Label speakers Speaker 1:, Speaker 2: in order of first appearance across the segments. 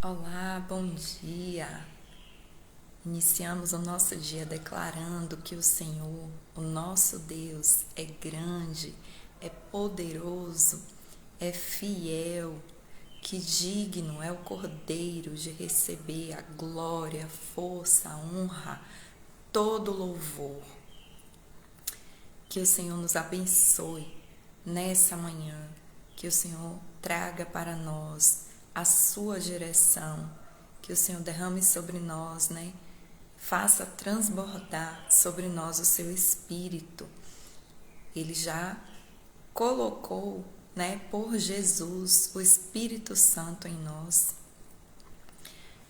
Speaker 1: Olá, bom dia. Iniciamos o nosso dia declarando que o Senhor, o nosso Deus, é grande, é poderoso, é fiel, que digno é o Cordeiro de receber a glória, a força, a honra, todo o louvor. Que o Senhor nos abençoe nessa manhã, que o Senhor traga para nós a sua direção, que o Senhor derrame sobre nós, faça transbordar sobre nós o seu Espírito. Ele já colocou, por Jesus, o Espírito Santo em nós.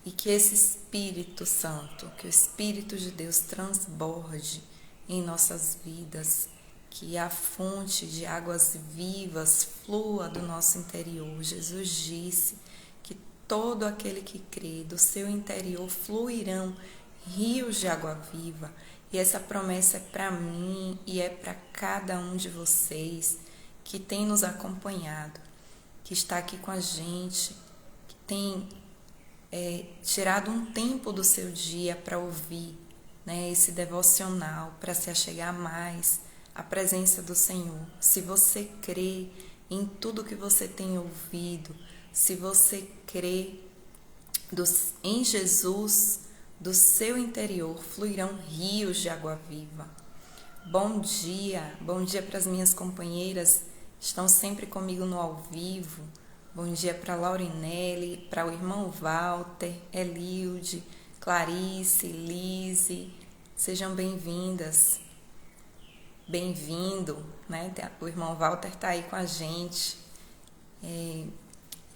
Speaker 1: E que esse Espírito Santo, que o Espírito de Deus transborde em nossas vidas, que a fonte de águas vivas flua do nosso interior. Jesus disse que todo aquele que crê, do seu interior fluirão rios de água viva. E essa promessa é para mim e é para cada um de vocês que tem nos acompanhado, que está aqui com a gente, que tem tirado um tempo do seu dia para ouvir esse devocional, para se achegar mais à presença do Senhor. Se você crê em tudo que você tem ouvido, se você crê em Jesus, do seu interior fluirão rios de água viva. Bom dia para as minhas companheiras que estão sempre comigo no ao vivo. Bom dia para Laurinelli, para o irmão Walter, Elilde, Clarice, Lise. Sejam bem-vindas. Bem-vindo, O irmão Walter está aí com a gente.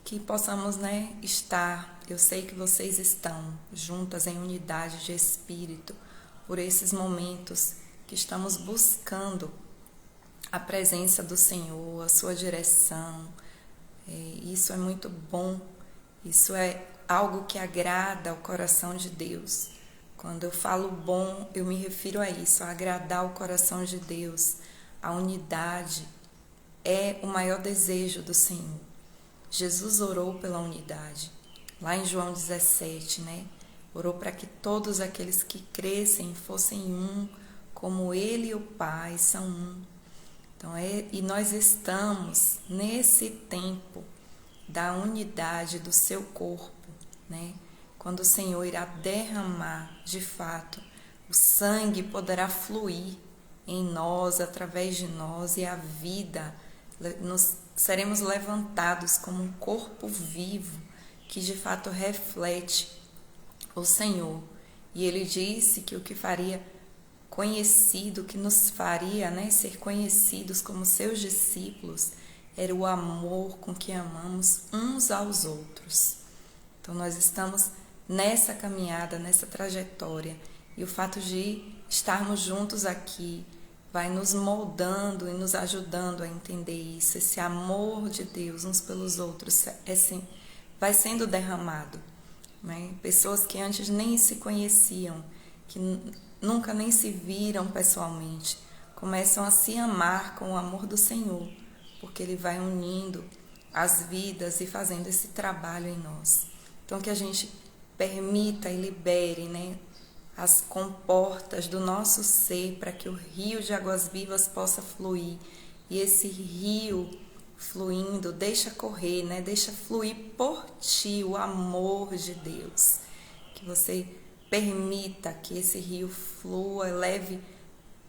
Speaker 1: Que possamos, estar, eu sei que vocês estão juntas em unidade de espírito por esses momentos que estamos buscando a presença do Senhor, a sua direção. Isso é muito bom, isso é algo que agrada ao coração de Deus. Quando eu falo bom, eu me refiro a isso, a agradar o coração de Deus. A unidade é o maior desejo do Senhor. Jesus orou pela unidade, lá em João 17, Orou para que todos aqueles que crescem fossem um, como Ele e o Pai são um. Então, e nós estamos nesse tempo da unidade do seu corpo, Quando o Senhor irá derramar, de fato, o sangue poderá fluir em nós, através de nós, e a vida, seremos levantados como um corpo vivo que de fato reflete o Senhor. E Ele disse que o que faria conhecido, que nos faria ser conhecidos como seus discípulos, era o amor com que amamos uns aos outros. Então nós estamos nessa caminhada, nessa trajetória, e o fato de estarmos juntos aqui vai nos moldando e nos ajudando a entender isso, esse amor de Deus uns pelos outros vai sendo derramado. Pessoas que antes nem se conheciam, que nunca nem se viram pessoalmente, começam a se amar com o amor do Senhor, porque Ele vai unindo as vidas e fazendo esse trabalho em nós. Então que a gente permita e libere, as comportas do nosso ser para que o rio de águas vivas possa fluir. E esse rio fluindo, deixa correr, deixa fluir por ti o amor de Deus. Que você permita que esse rio flua, leve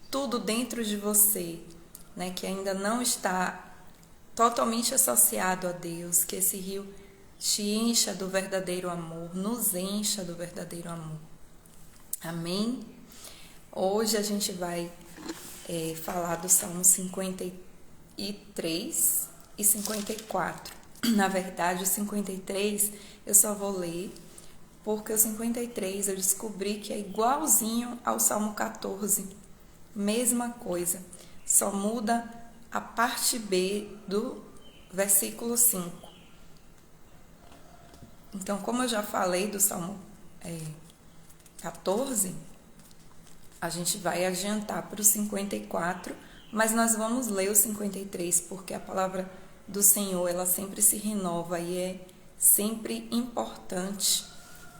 Speaker 1: tudo dentro de você, que ainda não está totalmente associado a Deus, que esse rio te encha do verdadeiro amor, nos encha do verdadeiro amor. Amém? Hoje a gente vai falar do Salmo 53 e 54. Na verdade, o 53 eu só vou ler, porque o 53 eu descobri que é igualzinho ao Salmo 14. Mesma coisa, só muda a parte B do versículo 5. Então, como eu já falei do Salmo 14, a gente vai adiantar para o 54, mas nós vamos ler o 53, porque a palavra do Senhor, ela sempre se renova e é sempre importante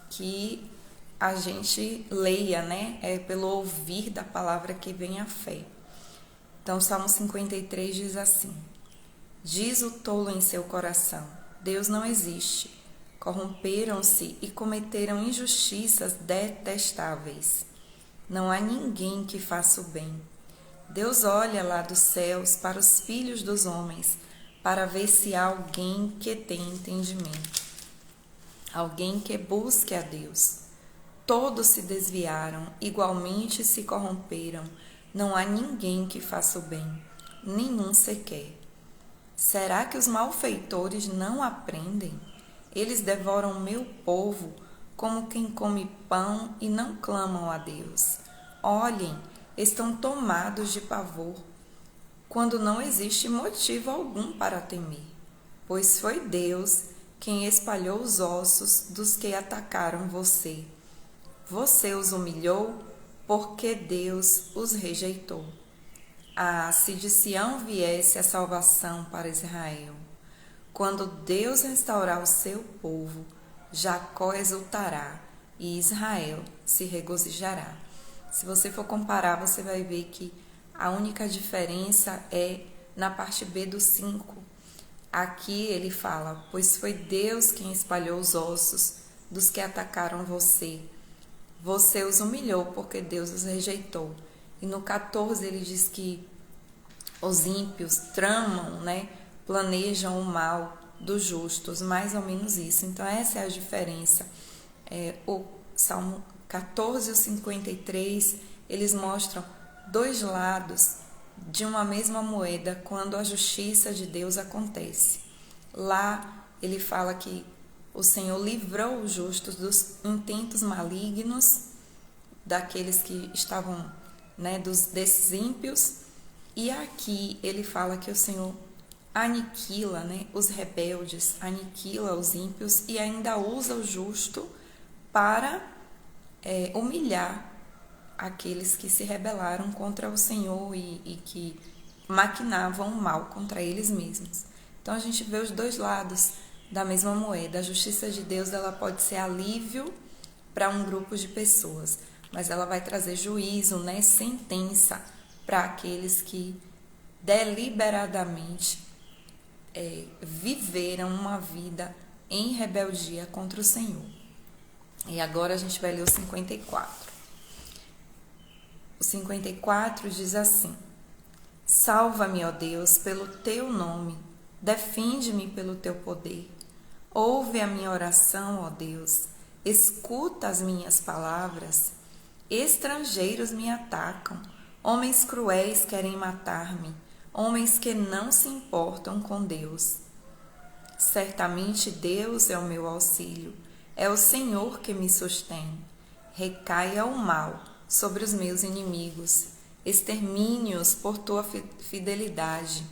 Speaker 1: que a gente leia, né? É pelo ouvir da palavra que vem a fé. Então, Salmo 53 diz assim: diz o tolo em seu coração, Deus não existe. Corromperam-se e cometeram injustiças detestáveis. Não há ninguém que faça o bem. Deus olha lá dos céus para os filhos dos homens, para ver se há alguém que tenha entendimento, alguém que busque a Deus. Todos se desviaram, igualmente se corromperam. Não há ninguém que faça o bem, nenhum sequer. Será que os malfeitores não aprendem? Eles devoram meu povo como quem come pão e não clamam a Deus. Olhem, estão tomados de pavor, quando não existe motivo algum para temer, pois foi Deus quem espalhou os ossos dos que atacaram você. Você os humilhou porque Deus os rejeitou. Ah, se de Sião viesse a salvação para Israel! Quando Deus restaurar o seu povo, Jacó exultará e Israel se regozijará. Se você for comparar, você vai ver que a única diferença é na parte B do 5. Aqui ele fala, pois foi Deus quem espalhou os ossos dos que atacaram você. Você os humilhou porque Deus os rejeitou. E no 14 ele diz que os ímpios tramam, né, planejam o mal dos justos, mais ou menos isso. Então essa é a diferença. O Salmo 14 e o 53, eles mostram dois lados de uma mesma moeda quando a justiça de Deus acontece. Lá ele fala que o Senhor livrou os justos dos intentos malignos daqueles que estavam, né, desses ímpios. E aqui ele fala que o Senhor aniquila, né, os rebeldes, aniquila os ímpios e ainda usa o justo para humilhar aqueles que se rebelaram contra o Senhor e que maquinavam o mal contra eles mesmos. Então a gente vê os dois lados da mesma moeda. A justiça de Deus, ela pode ser alívio para um grupo de pessoas, mas ela vai trazer juízo, né, sentença para aqueles que deliberadamente viveram uma vida em rebeldia contra o Senhor. E agora a gente vai ler o 54. O 54 diz assim: salva-me, ó Deus, pelo teu nome, defende-me pelo teu poder. Ouve a minha oração, ó Deus, escuta as minhas palavras. Estrangeiros me atacam, homens cruéis querem matar-me, homens que não se importam com Deus. Certamente Deus é o meu auxílio, é o Senhor que me sustém. Recaia o mal sobre os meus inimigos, extermine-os por tua fidelidade.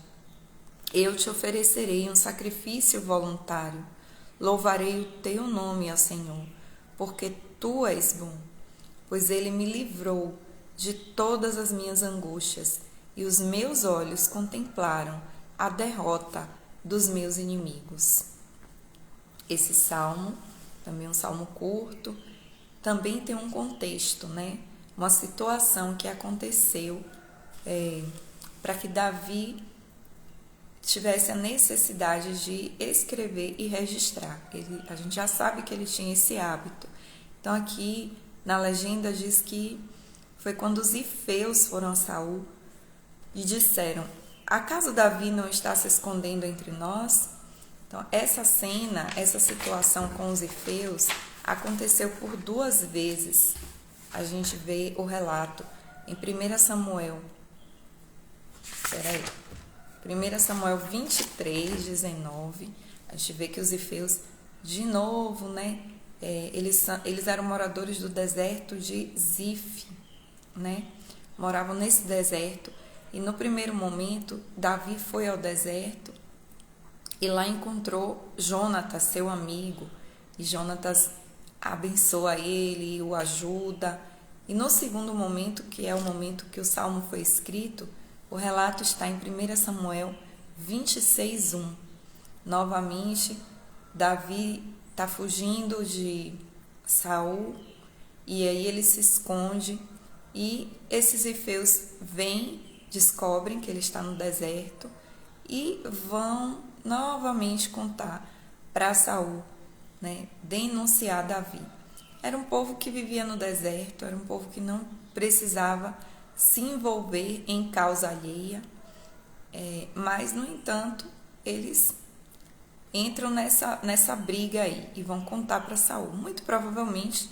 Speaker 1: Eu te oferecerei um sacrifício voluntário, louvarei o teu nome, ó Senhor, porque tu és bom, pois ele me livrou de todas as minhas angústias e os meus olhos contemplaram a derrota dos meus inimigos. Esse salmo, também um salmo curto, também tem um contexto, né? Uma situação que aconteceu para que Davi tivesse a necessidade de escrever e registrar. A gente já sabe que ele tinha esse hábito. Então aqui na legenda diz que foi quando os ifeus foram a Saul e disseram: acaso Davi não está se escondendo entre nós? Então essa cena, essa situação com os ifeus aconteceu por 2 vezes. A gente vê o relato em 1 Samuel 23, 19, a gente vê que os ifeus, de novo, né, eles eram moradores do deserto de Zif, né, moravam nesse deserto, e no primeiro momento, Davi foi ao deserto e lá encontrou Jonatas, seu amigo, e Jonatas abençoa ele, o ajuda, e no segundo momento, que é o momento que o salmo foi escrito, o relato está em 1 Samuel 26, 1. Novamente, Davi está fugindo de Saul e aí ele se esconde e esses ifeus vêm, descobrem que ele está no deserto e vão novamente contar para Saul, né, denunciar Davi. Era um povo que vivia no deserto, era um povo que não precisava se envolver em causa alheia, mas, no entanto, eles entram nessa briga aí e vão contar para Saul. Muito provavelmente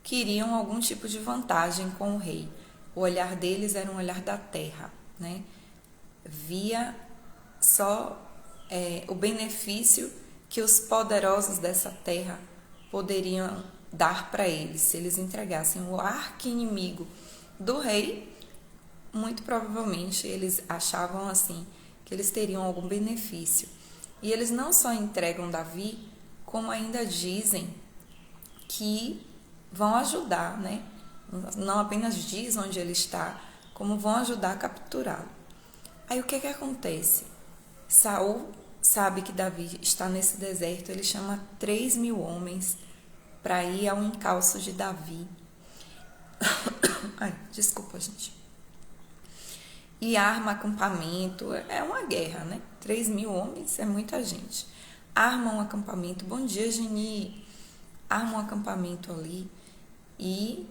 Speaker 1: queriam algum tipo de vantagem com o rei. O olhar deles era um olhar da terra, né? Via só o benefício que os poderosos dessa terra poderiam dar para eles. Se eles entregassem o arqui-inimigo do rei, muito provavelmente eles achavam assim que eles teriam algum benefício. E eles não só entregam Davi, como ainda dizem que vão ajudar, né? Não apenas diz onde ele está, como vão ajudar a capturá-lo. Aí o que acontece? Saul sabe que Davi está nesse deserto, ele chama 3.000 homens para ir ao encalço de Davi. Ai, desculpa, gente. E arma acampamento, é uma guerra, né? 3.000 homens é muita gente. Arma um acampamento, bom dia, Geni. Arma um acampamento ali e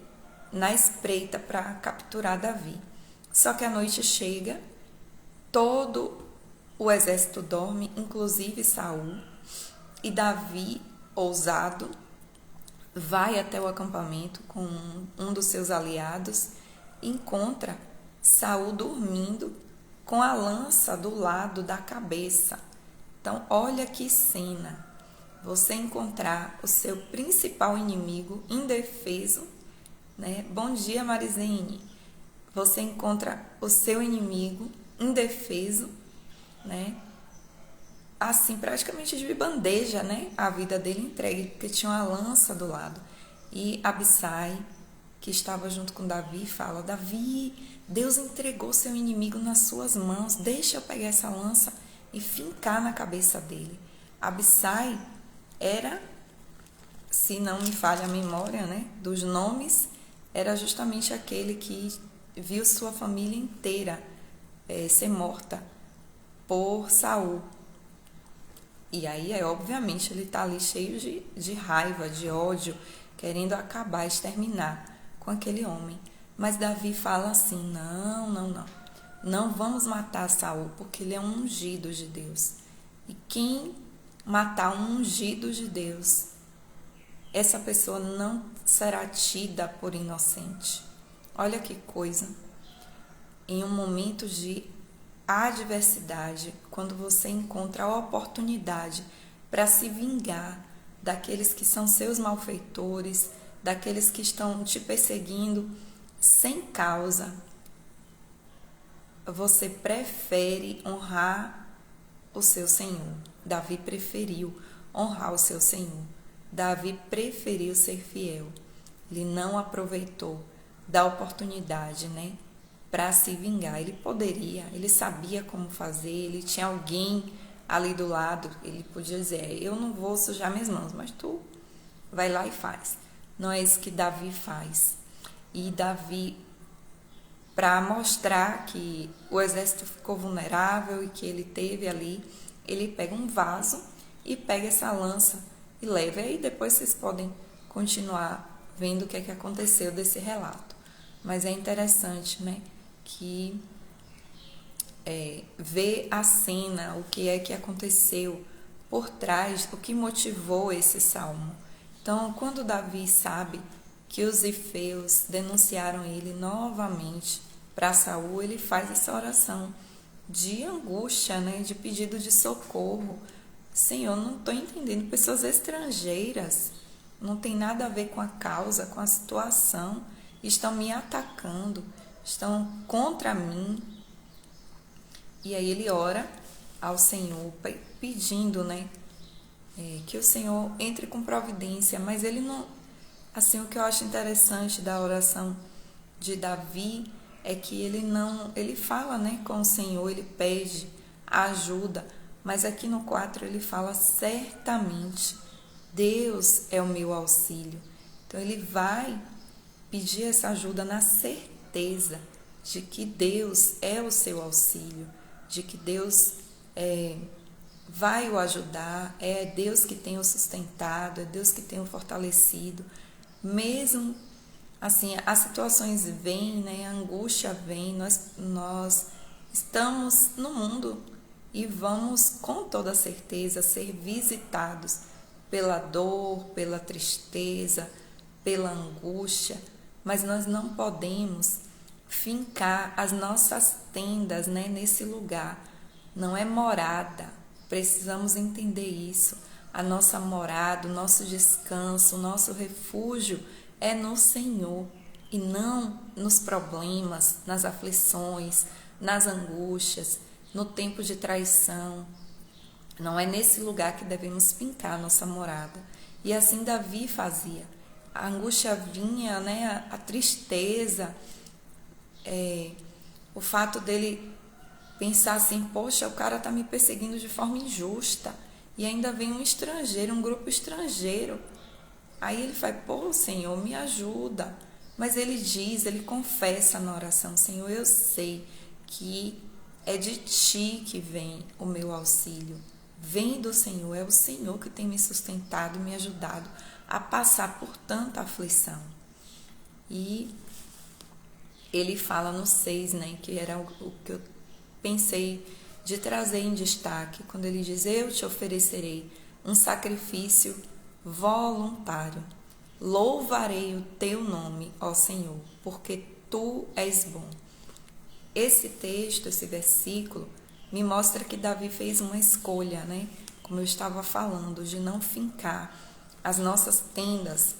Speaker 1: na espreita para capturar Davi. Só que a noite chega, todo o exército dorme, inclusive Saul, e Davi, ousado, vai até o acampamento com um dos seus aliados e encontra Saul dormindo com a lança do lado da cabeça. Então, olha que cena. Você encontrar o seu principal inimigo indefeso, né? Bom dia, Marizene. Você encontra o seu inimigo indefeso, né? Assim, praticamente de bandeja, né? A vida dele entregue, porque tinha uma lança do lado. E Abissai, que estava junto com Davi, fala: Davi, Deus entregou seu inimigo nas suas mãos, deixa eu pegar essa lança e fincar na cabeça dele. Abissai era, se não me falha a memória, né, dos nomes, era justamente aquele que viu sua família inteira ser morta por Saul. E aí, obviamente, ele está ali cheio de raiva, de ódio, querendo acabar, exterminar com aquele homem. Mas Davi fala assim: não vamos matar Saul, porque ele é um ungido de Deus. E quem matar um ungido de Deus, essa pessoa não será tida por inocente. Olha que coisa. Em um momento de adversidade, quando você encontra a oportunidade para se vingar daqueles que são seus malfeitores, daqueles que estão te perseguindo sem causa, você prefere honrar o seu Senhor. Davi preferiu honrar o seu Senhor. Davi preferiu ser fiel. Ele não aproveitou da oportunidade, né, para se vingar. Ele poderia, ele sabia como fazer, ele tinha alguém ali do lado, ele podia dizer: eu não vou sujar minhas mãos, mas tu vai lá e faz. Não é isso que Davi faz. E Davi, para mostrar que o exército ficou vulnerável e que ele teve ali, ele pega um vaso e pega essa lança e leva. E aí depois vocês podem continuar vendo o que é que aconteceu desse relato. Mas é interessante, né, que ver a cena, o que é que aconteceu por trás, o que motivou esse salmo. Então, quando Davi sabe que os ifeus denunciaram ele novamente para Saul, ele faz essa oração de angústia, né, de pedido de socorro. Senhor, não estou entendendo, pessoas estrangeiras, não tem nada a ver com a causa, com a situação, estão me atacando, estão contra mim. E aí ele ora ao Senhor, pedindo, né, que o Senhor entre com providência, mas ele não... Assim, o que eu acho interessante da oração de Davi é que ele fala, né, com o Senhor, ele pede ajuda, Mas aqui no 4 ele fala certamente, Deus é o meu auxílio. Então ele vai pedir essa ajuda na certeza de que Deus é o seu auxílio, de que Deus vai o ajudar, é Deus que tem o sustentado, é Deus que tem o fortalecido. Mesmo assim, as situações vêm, né, a angústia vem, nós estamos no mundo e vamos com toda certeza ser visitados pela dor, pela tristeza, pela angústia, mas nós não podemos fincar as nossas tendas, né, nesse lugar. Não é morada, precisamos entender isso. A nossa morada, o nosso descanso, o nosso refúgio é no Senhor e não nos problemas, nas aflições, nas angústias, no tempo de traição. Não é nesse lugar que devemos fincar a nossa morada. E assim Davi fazia. A angústia vinha, né, a tristeza, o fato dele pensar assim, poxa, o cara está me perseguindo de forma injusta e ainda vem um estrangeiro, um grupo estrangeiro. Aí ele fala, pô, Senhor, me ajuda. Mas ele diz, ele confessa na oração, Senhor, eu sei que é de Ti que vem o meu auxílio. Vem do Senhor, é o Senhor que tem me sustentado e me ajudado a passar por tanta aflição. E ele fala no 6, né, que era o que eu pensei de trazer em destaque, quando ele diz, eu te oferecerei um sacrifício voluntário. Louvarei o teu nome, ó Senhor, porque tu és bom. Esse texto, esse versículo, me mostra que Davi fez uma escolha, né? Como eu estava falando, de não fincar as nossas tendas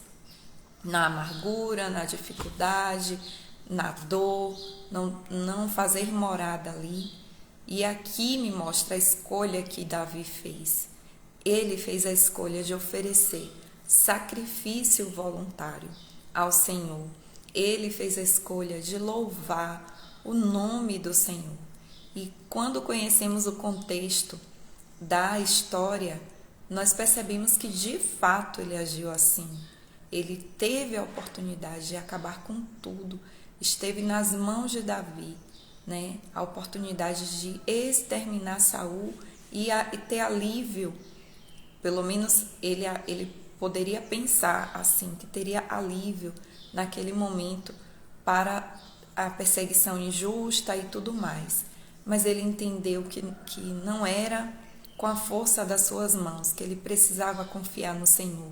Speaker 1: na amargura, na dificuldade, na dor, não fazer morada ali. E aqui me mostra a escolha que Davi fez. Ele fez a escolha de oferecer sacrifício voluntário ao Senhor. Ele fez a escolha de louvar o nome do Senhor. E quando conhecemos o contexto da história, nós percebemos que de fato ele agiu assim. Ele teve a oportunidade de acabar com tudo, esteve nas mãos de Davi, né? A oportunidade de exterminar Saul e ter alívio. Pelo menos ele poderia pensar assim, que teria alívio naquele momento para a perseguição injusta e tudo mais. Mas ele entendeu que não era com a força das suas mãos, que ele precisava confiar no Senhor.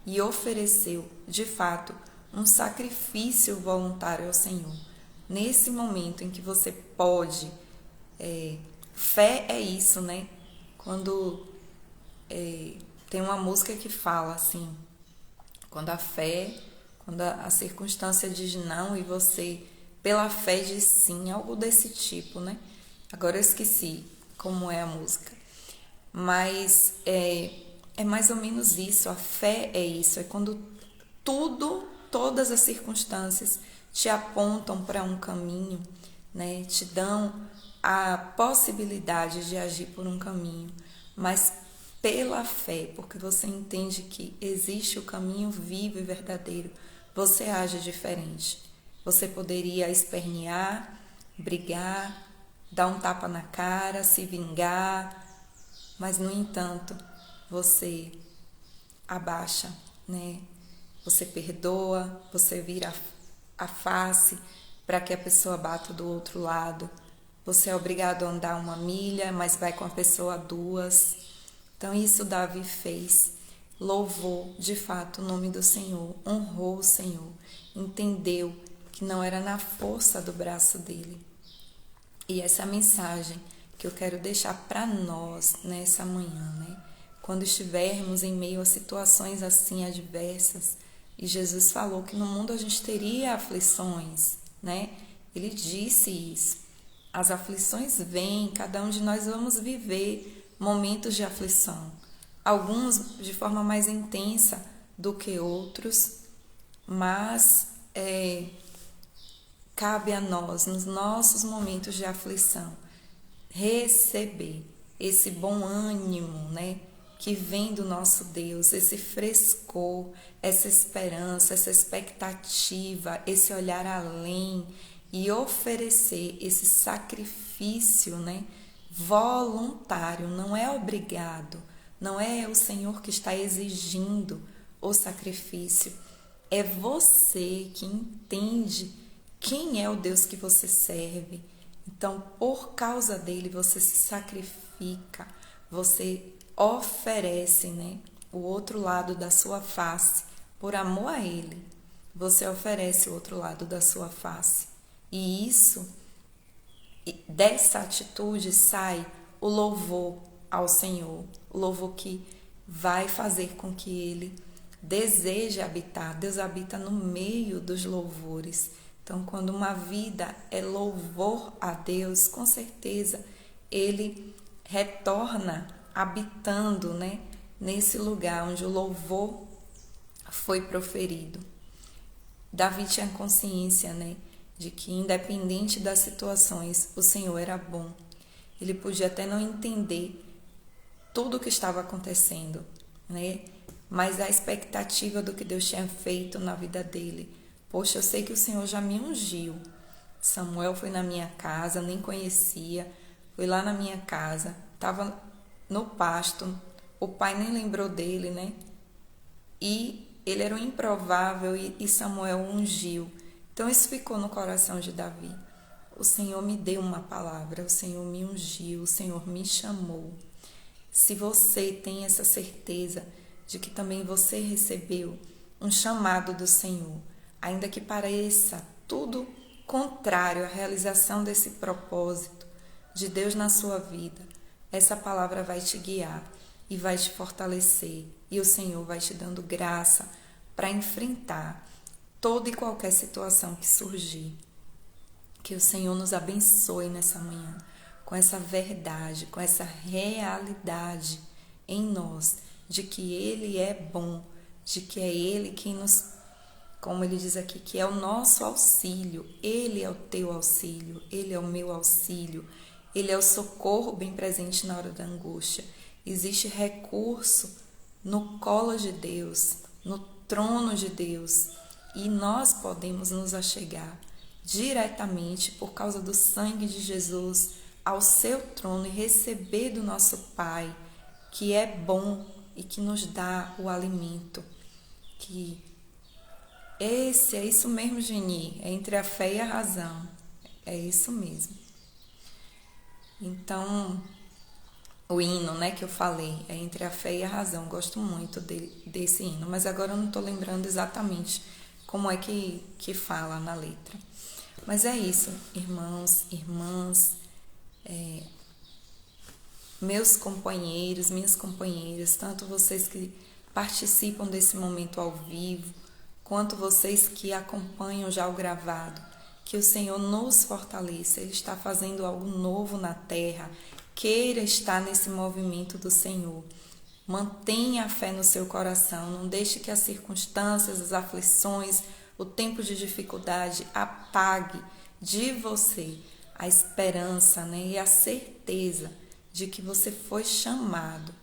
Speaker 1: E ofereceu, de fato, um sacrifício voluntário ao Senhor. Nesse momento em que você pode, fé é isso, né? Quando tem uma música que fala assim, quando a circunstância diz não e você, pela fé, diz sim, algo desse tipo, né? Agora eu esqueci como é a música. Mas é mais ou menos isso, a fé é isso, é quando todas as circunstâncias te apontam para um caminho, né? Te dão a possibilidade de agir por um caminho, mas pela fé, porque você entende que existe o caminho vivo e verdadeiro, você age diferente. Você poderia espernear, brigar, dar um tapa na cara, se vingar, mas no entanto, você abaixa, né? Você perdoa, você vira a face para que a pessoa bata do outro lado. Você é obrigado a andar 1 milha, mas vai com a pessoa 2. Então isso Davi fez. Louvou de fato o nome do Senhor, honrou o Senhor, entendeu que não era na força do braço dele. E essa mensagem que eu quero deixar para nós nessa manhã, né? Quando estivermos em meio a situações assim adversas, e Jesus falou que no mundo a gente teria aflições, né? Ele disse isso. As aflições vêm, cada um de nós vamos viver momentos de aflição. Alguns de forma mais intensa do que outros, mas cabe a nós, nos nossos momentos de aflição, receber esse bom ânimo, né, que vem do nosso Deus, esse frescor, essa esperança, essa expectativa, esse olhar além e oferecer esse sacrifício, né, voluntário, não é obrigado, não é o Senhor que está exigindo o sacrifício, é você que entende quem é o Deus que você serve. Então, por causa dele, você se sacrifica, você oferece, né, o outro lado da sua face. Por amor a ele, você oferece o outro lado da sua face. E isso, dessa atitude sai o louvor ao Senhor, o louvor que vai fazer com que ele deseje habitar. Deus habita no meio dos louvores. Então, quando uma vida é louvor a Deus, com certeza ele retorna habitando, né, nesse lugar onde o louvor foi proferido. Davi tinha consciência, né, de que independente das situações, o Senhor era bom. Ele podia até não entender tudo o que estava acontecendo, né, mas a expectativa do que Deus tinha feito na vida dele. Poxa, eu sei que o Senhor já me ungiu. Samuel foi na minha casa, nem conhecia, foi lá na minha casa, estava no pasto, o pai nem lembrou dele, né? E ele era um improvável e Samuel ungiu. Então isso ficou no coração de Davi. O Senhor me deu uma palavra, o Senhor me ungiu, o Senhor me chamou. Se você tem essa certeza de que também você recebeu um chamado do Senhor, ainda que pareça tudo contrário à realização desse propósito de Deus na sua vida, essa palavra vai te guiar e vai te fortalecer, e o Senhor vai te dando graça para enfrentar toda e qualquer situação que surgir. Que o Senhor nos abençoe nessa manhã com essa verdade, com essa realidade em nós, de que Ele é bom, de que é Ele quem nos, como Ele diz aqui, que é o nosso auxílio. Ele é o teu auxílio, Ele é o meu auxílio, Ele é o socorro bem presente na hora da angústia. Existe recurso no colo de Deus, no trono de Deus, e nós podemos nos achegar diretamente por causa do sangue de Jesus ao seu trono e receber do nosso Pai, que é bom e que nos dá o alimento. Que é isso mesmo, Geni, é entre a fé e a razão, é isso mesmo. Então, o hino, né, que eu falei, é entre a fé e a razão. Gosto muito desse hino, mas agora eu não estou lembrando exatamente como é que fala na letra. Mas é isso, irmãos, irmãs, meus companheiros, minhas companheiras, tanto vocês que participam desse momento ao vivo, quanto vocês que acompanham já o gravado, que o Senhor nos fortaleça. Ele está fazendo algo novo na terra. Queira estar nesse movimento do Senhor. Mantenha a fé no seu coração. Não deixe que as circunstâncias, as aflições, o tempo de dificuldade apague de você a esperança, né, e a certeza de que você foi chamado,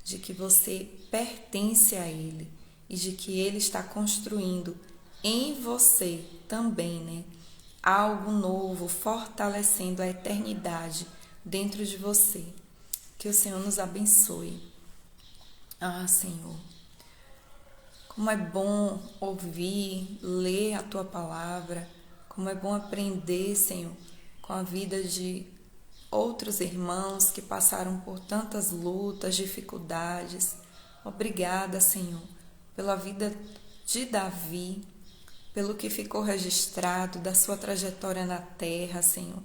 Speaker 1: de que você pertence a Ele e de que Ele está construindo em você também, né, algo novo, fortalecendo a eternidade dentro de você. Que o Senhor nos abençoe. Ah, Senhor, como é bom ouvir, ler a Tua palavra, como é bom aprender, Senhor, com a vida de outros irmãos que passaram por tantas lutas, dificuldades. Obrigada, Senhor, pela vida de Davi, pelo que ficou registrado da sua trajetória na terra, Senhor.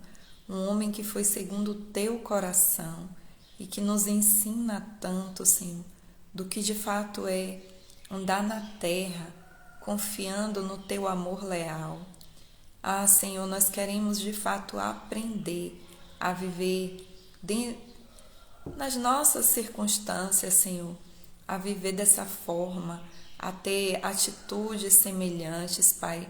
Speaker 1: Um homem que foi segundo o Teu coração e que nos ensina tanto, Senhor, do que de fato é andar na terra, confiando no Teu amor leal. Ah, Senhor, nós queremos de fato aprender a viver nas nossas circunstâncias, Senhor, a viver dessa forma, a ter atitudes semelhantes, Pai,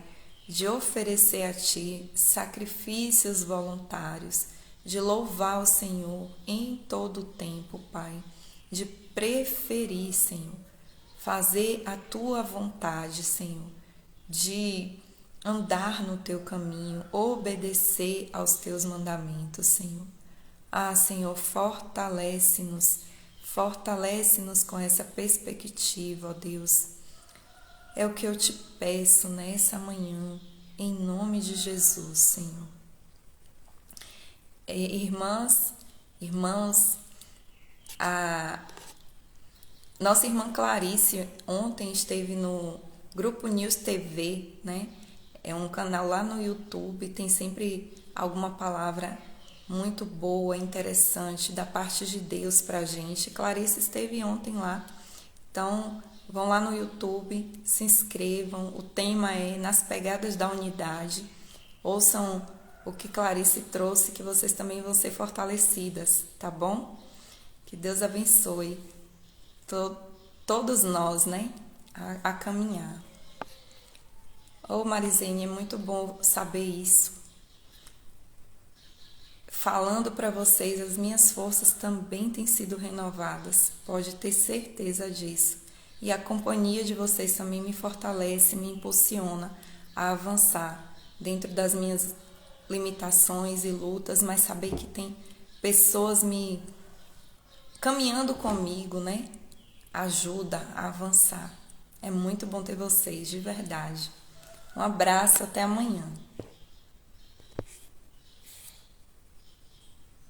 Speaker 1: de oferecer a Ti sacrifícios voluntários, de louvar o Senhor em todo o tempo, Pai, de preferir, Senhor, fazer a tua vontade, Senhor, de andar no teu caminho, obedecer aos teus mandamentos, Senhor. Ah, Senhor, fortalece-nos com essa perspectiva, ó Deus. É o que eu te peço nessa manhã, em nome de Jesus, Senhor. Irmãos, a nossa irmã Clarice ontem esteve no Grupo News TV, né? É um canal lá no YouTube, tem sempre alguma palavra muito boa, interessante, da parte de Deus pra gente. Clarice esteve ontem lá, então vão lá no YouTube, se inscrevam, o tema é Nas Pegadas da Unidade, ouçam o que Clarice trouxe, que vocês também vão ser fortalecidas, tá bom? Que Deus abençoe todos nós, né, a caminhar. Marizene, é muito bom saber isso. Falando para vocês, as minhas forças também têm sido renovadas, pode ter certeza disso. E a companhia de vocês também me fortalece, me impulsiona a avançar dentro das minhas limitações e lutas, mas saber que tem pessoas me caminhando comigo, né? Ajuda a avançar. É muito bom ter vocês, de verdade. Um abraço, até amanhã.